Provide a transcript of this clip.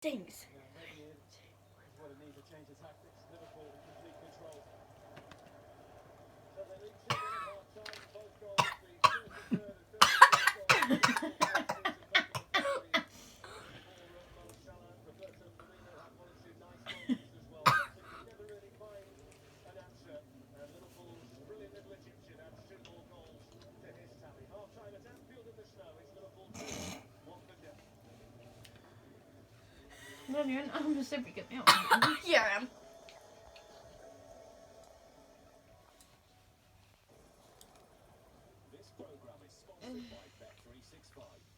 stinks. No, you're not. I'm just simply get me out. Yeah, I am. This program is sponsored by Bet365.